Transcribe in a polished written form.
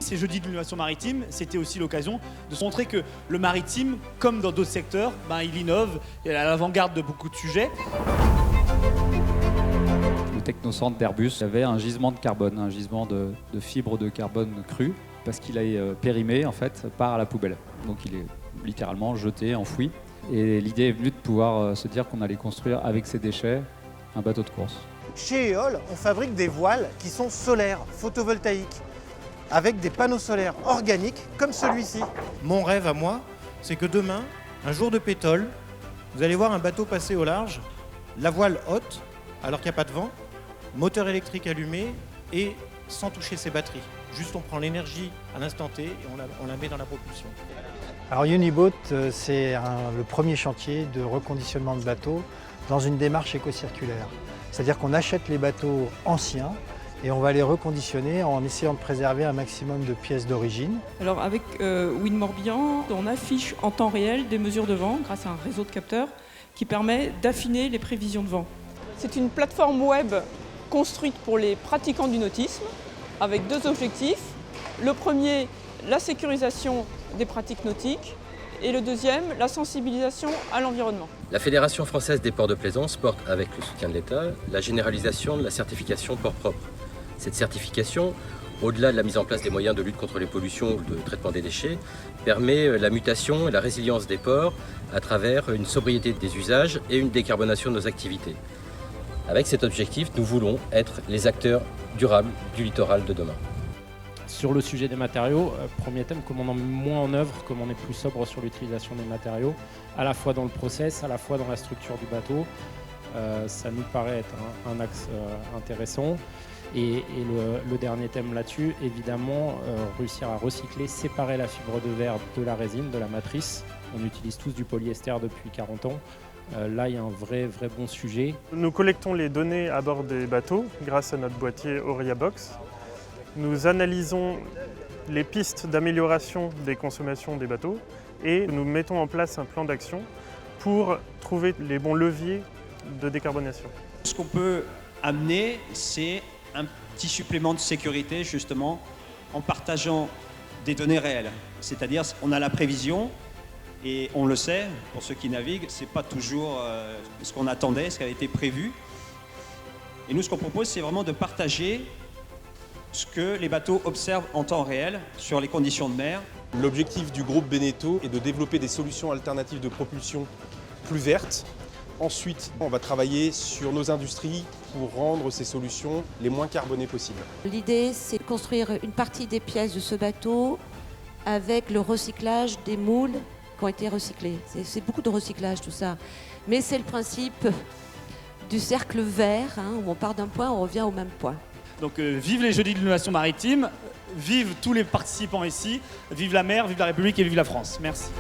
ces jeudis de l'innovation maritime, c'était aussi l'occasion de se montrer que le maritime, comme dans d'autres secteurs, il innove, il est à l'avant-garde de beaucoup de sujets. Le technocentre d'Airbus avait un gisement de carbone, un gisement de fibres de carbone crues, parce qu'il est périmé, en fait, part à la poubelle. Donc il est littéralement jeté, enfoui. Et l'idée est venue de pouvoir se dire qu'on allait construire avec ces déchets un bateau de course. Chez Eole, on fabrique des voiles qui sont solaires, photovoltaïques, avec des panneaux solaires organiques comme celui-ci. Mon rêve à moi, c'est que demain, un jour de pétole, vous allez voir un bateau passer au large, la voile haute, alors qu'il n'y a pas de vent, moteur électrique allumé et sans toucher ses batteries. Juste on prend l'énergie à l'instant T et on la met dans la propulsion. Alors Uniboat, c'est le premier chantier de reconditionnement de bateaux dans une démarche éco-circulaire. C'est-à-dire qu'on achète les bateaux anciens et on va les reconditionner en essayant de préserver un maximum de pièces d'origine. Alors avec Wind Morbihan, on affiche en temps réel des mesures de vent grâce à un réseau de capteurs qui permet d'affiner les prévisions de vent. C'est une plateforme web construite pour les pratiquants du nautisme avec deux objectifs. Le premier, la sécurisation des pratiques nautiques et le deuxième, la sensibilisation à l'environnement. La Fédération française des ports de plaisance porte, avec le soutien de l'État, la généralisation de la certification port propre. Cette certification, au-delà de la mise en place des moyens de lutte contre les pollutions ou de traitement des déchets, permet la mutation et la résilience des ports à travers une sobriété des usages et une décarbonation de nos activités. Avec cet objectif, nous voulons être les acteurs durables du littoral de demain. Sur le sujet des matériaux, premier thème, comment on en met moins en œuvre, comment on est plus sobre sur l'utilisation des matériaux, à la fois dans le process, à la fois dans la structure du bateau. Ça nous paraît être un axe intéressant. Et le dernier thème là-dessus, évidemment, réussir à recycler, séparer la fibre de verre de la résine, de la matrice. On utilise tous du polyester depuis 40 ans. Là, il y a un vrai bon sujet. Nous collectons les données à bord des bateaux grâce à notre boîtier Oriabox. Nous analysons les pistes d'amélioration des consommations des bateaux et nous mettons en place un plan d'action pour trouver les bons leviers de décarbonation. Ce qu'on peut amener, c'est un petit supplément de sécurité justement en partageant des données réelles. C'est-à-dire on a la prévision et on le sait, pour ceux qui naviguent, c'est pas toujours ce qu'on attendait, ce qui avait été prévu. Et nous, ce qu'on propose, c'est vraiment de partager ce que les bateaux observent en temps réel sur les conditions de mer. L'objectif du groupe Beneteau est de développer des solutions alternatives de propulsion plus vertes. Ensuite, on va travailler sur nos industries pour rendre ces solutions les moins carbonées possibles. L'idée, c'est de construire une partie des pièces de ce bateau avec le recyclage des moules qui ont été recyclés. C'est beaucoup de recyclage tout ça. Mais c'est le principe du cercle vert, où on part d'un point, on revient au même point. Donc vive les jeudis de l'innovation maritime, vive tous les participants ici, vive la mer, vive la République et vive la France. Merci.